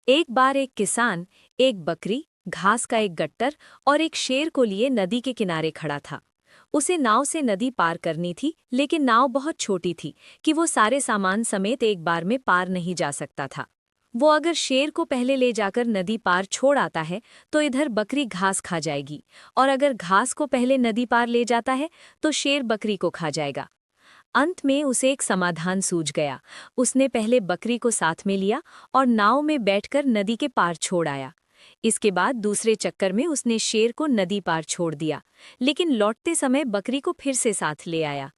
एक बार एक किसान, एक बकरी, घास का एक गट्टर और एक शेर को लिए नदी के किनारे खड़ा था। उसे नाव से नदी पार करनी थी, लेकिन नाव बहुत छोटी थी कि वो सारे सामान समेत एक बार में पार नहीं जा सकता था। वो अगर शेर को पहले ले जाकर नदी पार छोड़ आता है तो इधर बकरी घास खा जाएगी, और अगर घास को पहले नदी पार ले जाता है तो शेर बकरी को खा जाएगा। अंत में उसे एक समाधान सूझ गया। उसने पहले बकरी को साथ में लिया और नाव में बैठकर नदी के पार छोड़ आया। इसके बाद दूसरे चक्कर में उसने शेर को नदी पार छोड़ दिया, लेकिन लौटते समय बकरी को फिर से साथ ले आया।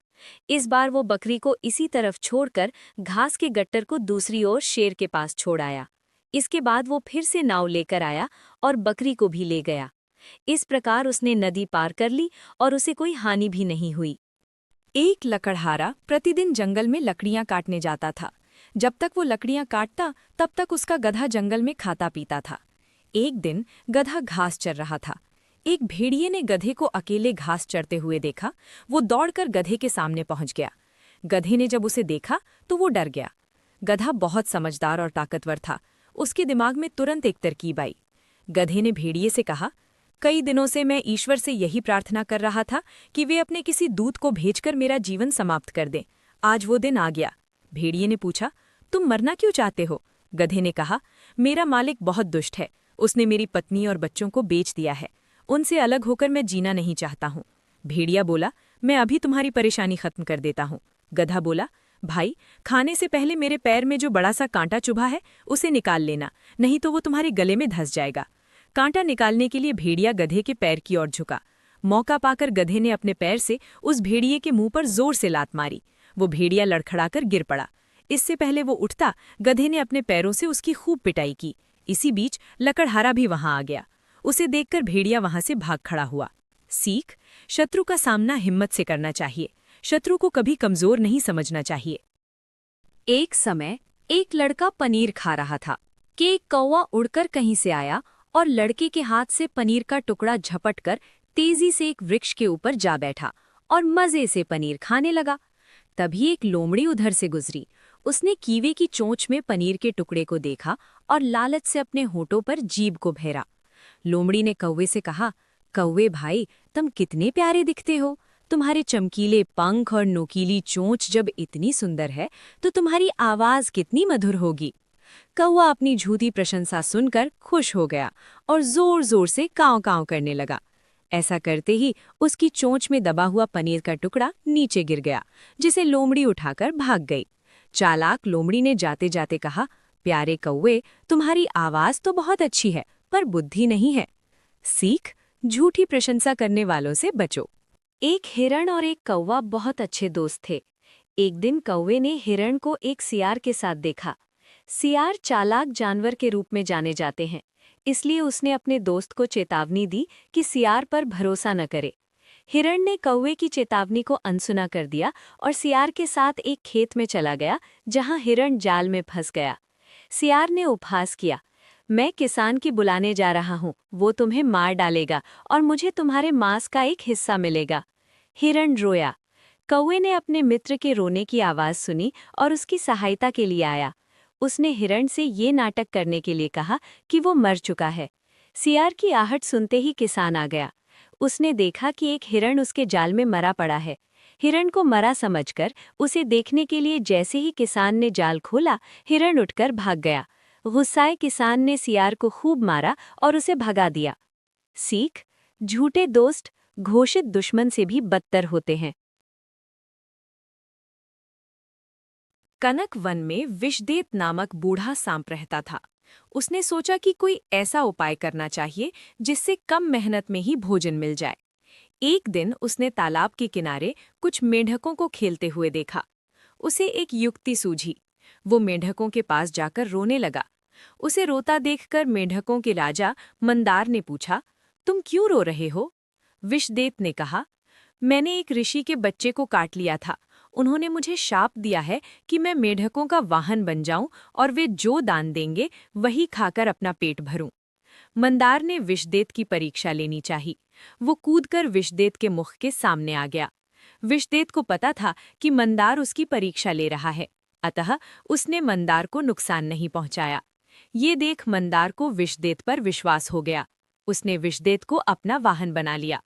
इस बार वो बकरी को इसी तरफ छोड़कर घास के गट्टर को दूसरी ओर शेर के पास छोड़ आया। इसके बाद वो फिर से नाव लेकर आया और बकरी को भी ले गया। इस प्रकार उसने नदी पार कर ली और उसे कोई हानि भी नहीं हुई। एक लकड़हारा प्रतिदिन जंगल में लकड़ियां काटने जाता था। जब तक वो लकड़ियां काटता तब तक उसका गधा जंगल में खाता पीता था। एक दिन गधा घास चर रहा था। एक भेड़िए ने गधे को अकेले घास चरते हुए देखा। वो दौड़कर गधे के सामने पहुंच गया। गधे ने जब उसे देखा तो वो डर गया। गधा बहुत समझदार और ताकतवर था। उसके दिमाग में तुरंत एक तरकीब आई। गधे ने भेड़िए से कहा, कई दिनों से मैं ईश्वर से यही प्रार्थना कर रहा था कि वे अपने किसी दूत को भेजकर मेरा जीवन समाप्त कर दें। आज वो दिन आ गया। भेड़िए ने पूछा, तुम मरना क्यों चाहते हो? गधे ने कहा, मेरा मालिक बहुत दुष्ट है। उसने मेरी पत्नी और बच्चों को बेच दिया है। उनसे अलग होकर मैं जीना नहीं चाहता हूँ। भेड़िया बोला, मैं अभी तुम्हारी परेशानी खत्म कर देता हूँ। गधा बोला, भाई, खाने से पहले मेरे पैर में जो बड़ा सा कांटा चुभा है उसे निकाल लेना, नहीं तो वो तुम्हारे गले में धंस जाएगा। कांटा निकालने के लिए भेड़िया गधे के पैर की ओर झुका। मौका पाकर गधे ने अपने पैर से उस भेड़िए के मुंह पर जोर से लात मारी। वो भेड़िया लड़खड़ाकर गिर पड़ा। इससे पहले वो उठता, गधे ने अपने पैरों से उसकी खूब पिटाई की। इसी बीच लकड़हारा भी वहां आ गया। उसे देखकर भेड़िया वहां से भाग खड़ा हुआ। सीख, शत्रु का सामना हिम्मत से करना चाहिए। शत्रु को कभी कमजोर नहीं समझना चाहिए। एक समय एक लड़का पनीर खा रहा था कि एक कौवा उड़कर कहीं से आया और लड़के के हाथ से पनीर का टुकड़ा झपटकर तेजी से एक वृक्ष के ऊपर जा बैठा और मजे से पनीर खाने लगा। तभी एक लोमड़ी उधर से गुजरी। उसने कीवे की चोंच में पनीर के टुकड़े को देखा और लालच से अपने होठों पर जीभ को भेरा। लोमड़ी ने कौवे से कहा, कौवे भाई, तुम कितने प्यारे दिखते हो। तुम्हारे चमकीले पंख और नोकीली चोंच जब इतनी सुंदर है तो तुम्हारी आवाज कितनी मधुर होगी। कौवा अपनी झूठी प्रशंसा सुनकर खुश हो गया और जोर जोर से कांव कांव करने लगा। ऐसा करते ही उसकी चोंच में दबा हुआ पनीर का टुकड़ा नीचे गिर गया, जिसे लोमड़ी उठाकर भाग गई। चालाक लोमड़ी ने जाते जाते कहा, प्यारे कौवे, तुम्हारी आवाज तो बहुत अच्छी है, पर बुद्धि नहीं है। सीख, झूठी प्रशंसा करने वालों से बचो। एक हिरण और एक कौवा बहुत अच्छे दोस्त थे। एक दिन कौवे ने हिरण को एक सियार के साथ देखा। सियार चालाक जानवर के रूप में जाने जाते हैं, इसलिए उसने अपने दोस्त को चेतावनी दी कि सियार पर भरोसा न करे। हिरण ने कौवे की चेतावनी को अनसुना कर दिया और सियार के साथ एक खेत में चला गया, जहां हिरण जाल में फंस गया। सियार ने उपहास किया, मैं किसान की बुलाने जा रहा हूँ, वो तुम्हें मार डालेगा और मुझे तुम्हारे मांस का एक हिस्सा मिलेगा। हिरण रोया। कौवे ने अपने मित्र के रोने की आवाज़ सुनी और उसकी सहायता के लिए आया। उसने हिरण से ये नाटक करने के लिए कहा कि वो मर चुका है। सियार की आहट सुनते ही किसान आ गया। उसने देखा कि एक हिरण उसके जाल में मरा पड़ा है। हिरण को मरा समझकर उसे देखने के लिए जैसे ही किसान ने जाल खोला, हिरण उठकर भाग गया। गुस्साए किसान ने सियार को खूब मारा और उसे भगा दिया। सीख, झूठे दोस्त घोषित दुश्मन से भी बदतर होते हैं। कनक वन में विषदेत नामक बूढ़ा सांप रहता था। उसने सोचा कि कोई ऐसा उपाय करना चाहिए जिससे कम मेहनत में ही भोजन मिल जाए। एक दिन उसने तालाब के किनारे कुछ मेंढकों को खेलते हुए देखा। उसे एक युक्ति सूझी। वो मेंढकों के पास जाकर रोने लगा। उसे रोता देखकर मेंढकों के राजा मंदार ने पूछा, तुम क्यों रो रहे हो? विषदेत ने कहा, मैंने एक ऋषि के बच्चे को काट लिया था। उन्होंने मुझे शाप दिया है कि मैं मेढकों का वाहन बन जाऊं और वे जो दान देंगे वही खाकर अपना पेट भरूं। मंदार ने विषदेत की परीक्षा लेनी चाहिए। वो कूदकर विषदेत के मुख के सामने आ गया। विषदेत को पता था कि मंदार उसकी परीक्षा ले रहा है, अतः उसने मंदार को नुकसान नहीं पहुंचाया। ये देख मंदार को विषदेत पर विश्वास हो गया। उसने विषदेत को अपना वाहन बना लिया।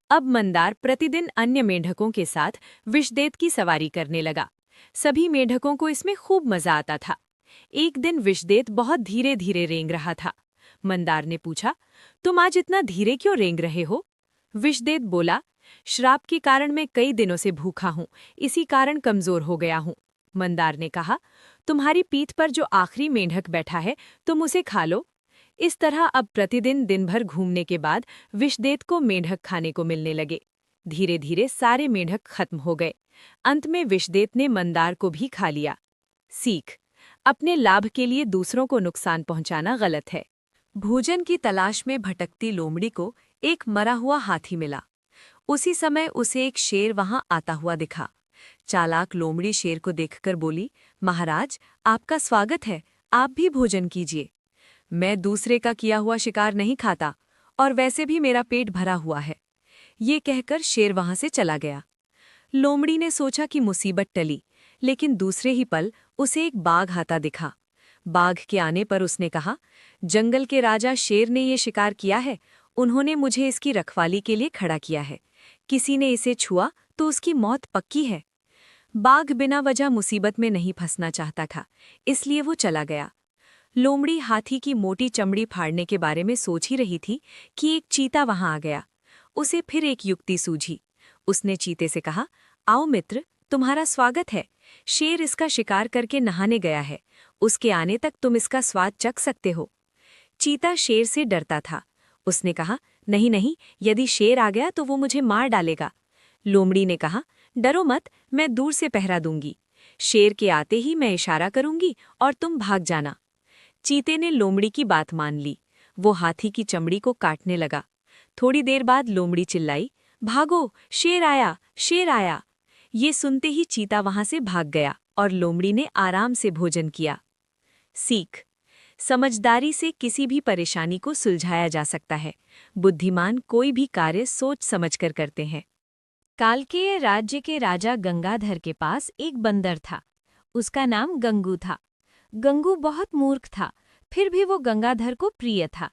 अब मंदार प्रतिदिन अन्य मेंढकों के साथ विषदेत की सवारी करने लगा। सभी मेंढकों को इसमें खूब मजा आता था। एक दिन विषदेत बहुत धीरे धीरे रेंग रहा था। मंदार ने पूछा, तुम आज इतना धीरे क्यों रेंग रहे हो? विषदेत बोला, श्राप के कारण मैं कई दिनों से भूखा हूँ, इसी कारण कमजोर हो गया हूँ। मंदार ने कहा, तुम्हारी पीठ पर जो आखिरी मेंढक बैठा है, तुम उसे खा लो। इस तरह अब प्रतिदिन दिन भर घूमने के बाद विषदेत को मेंढक खाने को मिलने लगे। धीरे धीरे सारे मेंढक खत्म हो गए। अंत में विषदेत ने मंदार को भी खा लिया। सीख: अपने लाभ के लिए दूसरों को नुकसान पहुंचाना गलत है। भोजन की तलाश में भटकती लोमड़ी को एक मरा हुआ हाथी मिला। उसी समय उसे एक शेर वहां आता हुआ दिखा। चालाक लोमड़ी शेर को देखकर बोली, महाराज, आपका स्वागत है, आप भी भोजन कीजिए। मैं दूसरे का किया हुआ शिकार नहीं खाता, और वैसे भी मेरा पेट भरा हुआ है। ये कहकर शेर वहां से चला गया। लोमड़ी ने सोचा कि मुसीबत टली, लेकिन दूसरे ही पल उसे एक बाघ आता दिखा। बाघ के आने पर उसने कहा, जंगल के राजा शेर ने ये शिकार किया है, उन्होंने मुझे इसकी रखवाली के लिए खड़ा किया है। किसी ने इसे छुआ तो उसकी मौत पक्की है। बाघ बिना वजह मुसीबत में नहीं फंसना चाहता था, इसलिए वो चला गया। लोमड़ी हाथी की मोटी चमड़ी फाड़ने के बारे में सोच ही रही थी कि एक चीता वहां आ गया। उसे फिर एक युक्ति सूझी। उसने चीते से कहा, आओ मित्र, तुम्हारा स्वागत है। शेर इसका शिकार करके नहाने गया है, उसके आने तक तुम इसका स्वाद चख सकते हो। चीता शेर से डरता था। उसने कहा, नहीं नहीं, यदि शेर आ गया तो वो मुझे मार डालेगा। लोमड़ी ने कहा, डरो मत, मैं दूर से पहरा दूंगी। शेर के आते ही मैं इशारा करूंगी और तुम भाग जाना। चीते ने लोमड़ी की बात मान ली। वो हाथी की चमड़ी को काटने लगा। थोड़ी देर बाद लोमड़ी चिल्लाई, भागो, शेर आया, शेर आया। ये सुनते ही चीता वहां से भाग गया और लोमड़ी ने आराम से भोजन किया। सीख: समझदारी से किसी भी परेशानी को सुलझाया जा सकता है। बुद्धिमान कोई भी कार्य सोच समझकर करते हैं। कालकेय राज्य के राजा गंगाधर के पास एक बंदर था। उसका नाम गंगू था। गंगू बहुत मूर्ख था, फिर भी वो गंगाधर को प्रिय था।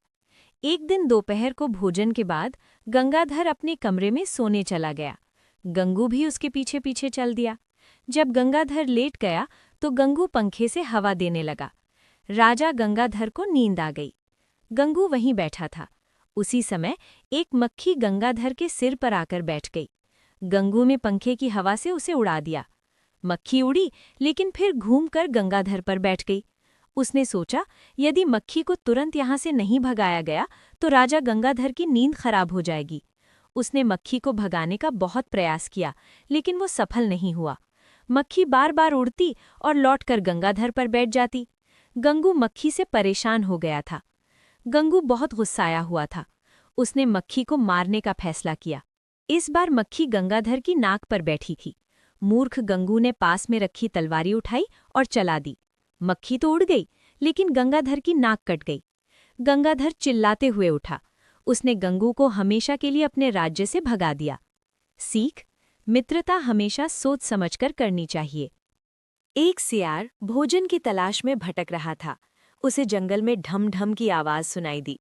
एक दिन दोपहर को भोजन के बाद गंगाधर अपने कमरे में सोने चला गया। गंगू भी उसके पीछे पीछे चल दिया। जब गंगाधर लेट गया तो गंगू पंखे से हवा देने लगा। राजा गंगाधर को नींद आ गई। गंगू वहीं बैठा था। उसी समय एक मक्खी गंगाधर के सिर पर आकर बैठ गई। गंगू ने पंखे की हवा से उसे उड़ा दिया। मक्खी उड़ी, लेकिन फिर घूमकर गंगाधर पर बैठ गई। उसने सोचा, यदि मक्खी को तुरंत यहाँ से नहीं भगाया गया तो राजा गंगाधर की नींद खराब हो जाएगी। उसने मक्खी को भगाने का बहुत प्रयास किया, लेकिन वो सफल नहीं हुआ। मक्खी बार बार उड़ती और लौटकर गंगाधर पर बैठ जाती। गंगू मक्खी से परेशान हो गया था। गंगू बहुत गुस्साया हुआ था। उसने मक्खी को मारने का फैसला किया। इस बार मक्खी गंगाधर की नाक पर बैठी थी। मूर्ख गंगू ने पास में रखी तलवारी उठाई और चला दी। मक्खी तो उड़ गई, लेकिन गंगाधर की नाक कट गई। गंगाधर चिल्लाते हुए उठा। उसने गंगू को हमेशा के लिए अपने राज्य से भगा दिया। सीख: मित्रता हमेशा सोच समझकर करनी चाहिए। एक सियार भोजन की तलाश में भटक रहा था। उसे जंगल में ढम ढम की आवाज सुनाई दी।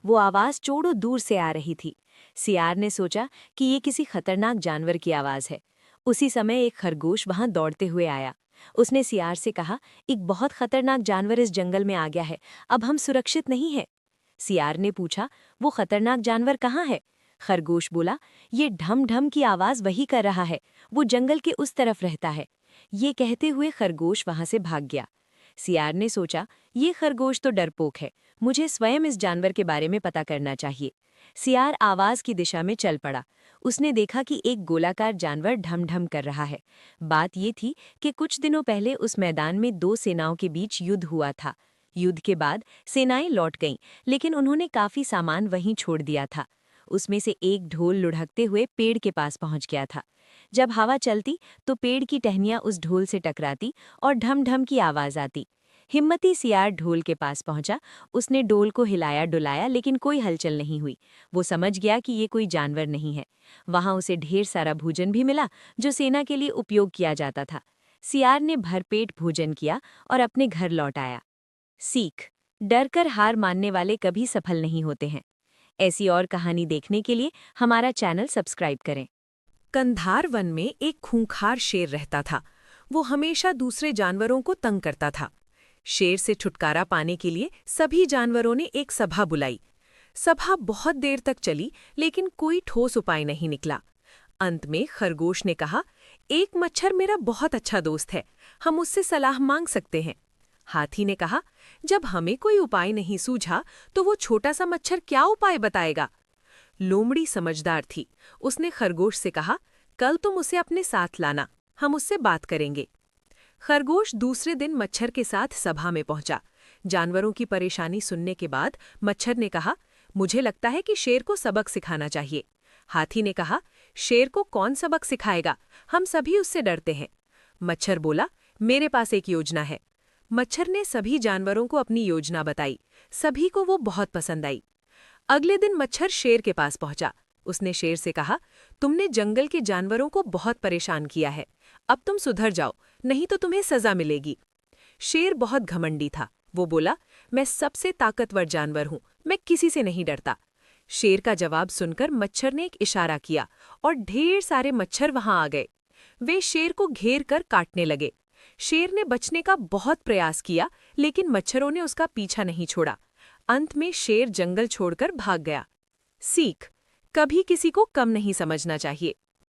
वो आवाज चोरों दूर से आ रही थी। सियार ने सोचा कि ये किसी खतरनाक जानवर की आवाज है। उसी समय एक खरगोश वहां दौड़ते हुए आया। उसने सियार से कहा, एक बहुत खतरनाक जानवर इस जंगल में आ गया है, अब हम सुरक्षित नहीं हैं। सियार ने पूछा, वो खतरनाक जानवर कहाँ है? खरगोश बोला, ये ढम ढम की आवाज वही कर रहा है, वो जंगल के उस तरफ रहता है। ये कहते हुए खरगोश वहां से भाग गया। सियार ने सोचा, ये खरगोश तो डरपोक है, मुझे स्वयं इस जानवर के बारे में पता करना चाहिए। सियार आवाज की दिशा में चल पड़ा। उसने देखा कि एक गोलाकार जानवर ढम ढम कर रहा है। बात ये थी कि कुछ दिनों पहले उस मैदान में दो सेनाओं के बीच युद्ध हुआ था। युद्ध के बाद सेनाएं लौट गईं, लेकिन उन्होंने काफी सामान वहीं छोड़ दिया था। उसमें से एक ढोल लुढ़कते हुए पेड़ के पास पहुंच गया था। जब हवा चलती तो पेड़ की टहनियां उस ढोल से टकराती और ढम ढम की आवाज आती। हिम्मती सियार ढोल के पास पहुंचा। उसने ढोल को हिलाया डुलाया, लेकिन कोई हलचल नहीं हुई। वो समझ गया कि ये कोई जानवर नहीं है। वहां उसे ढेर सारा भोजन भी मिला, जो सेना के लिए उपयोग किया जाता था। सियार ने भरपेट भोजन किया और अपने घर लौट आया। सीख: डरकर हार मानने वाले कभी सफल नहीं होते हैं। ऐसी और कहानी देखने के लिए हमारा चैनल सब्सक्राइब करें। कंधार वन में एक खूंखार शेर रहता था। वो हमेशा दूसरे जानवरों को तंग करता था। शेर से छुटकारा पाने के लिए सभी जानवरों ने एक सभा बुलाई। सभा बहुत देर तक चली, लेकिन कोई ठोस उपाय नहीं निकला। अंत में खरगोश ने कहा, एक मच्छर मेरा बहुत अच्छा दोस्त है, हम उससे सलाह मांग सकते हैं। हाथी ने कहा, जब हमें कोई उपाय नहीं सूझा तो वो छोटा सा मच्छर क्या उपाय बताएगा। लोमड़ी समझदार थी। उसने खरगोश से कहा, कल तुम उसे अपने साथ लाना, हम उससे बात करेंगे। खरगोश दूसरे दिन मच्छर के साथ सभा में पहुंचा। जानवरों की परेशानी सुनने के बाद मच्छर ने कहा, मुझे लगता है कि शेर को सबक सिखाना चाहिए। हाथी ने कहा, शेर को कौन सबक सिखाएगा, हम सभी उससे डरते हैं। मच्छर बोला, मेरे पास एक योजना है। मच्छर ने सभी जानवरों को अपनी योजना बताई। सभी को वो बहुत पसंद आई। अगले दिन मच्छर शेर के पास पहुंचा। उसने शेर से कहा, तुमने जंगल के जानवरों को बहुत परेशान किया है, अब तुम सुधर जाओ, नहीं तो तुम्हें सजा मिलेगी। शेर बहुत घमंडी था। वो बोला, मैं सबसे ताकतवर जानवर हूं, मैं किसी से नहीं डरता। शेर का जवाब सुनकर मच्छर ने एक इशारा किया और ढेर सारे मच्छर वहां आ गए। वे शेर को घेर कर काटने लगे। शेर ने बचने का बहुत प्रयास किया, लेकिन मच्छरों ने उसका पीछा नहीं छोड़ा। अंत में शेर जंगल छोड़कर भाग गया। सीख: कभी किसी को कम नहीं समझना चाहिए।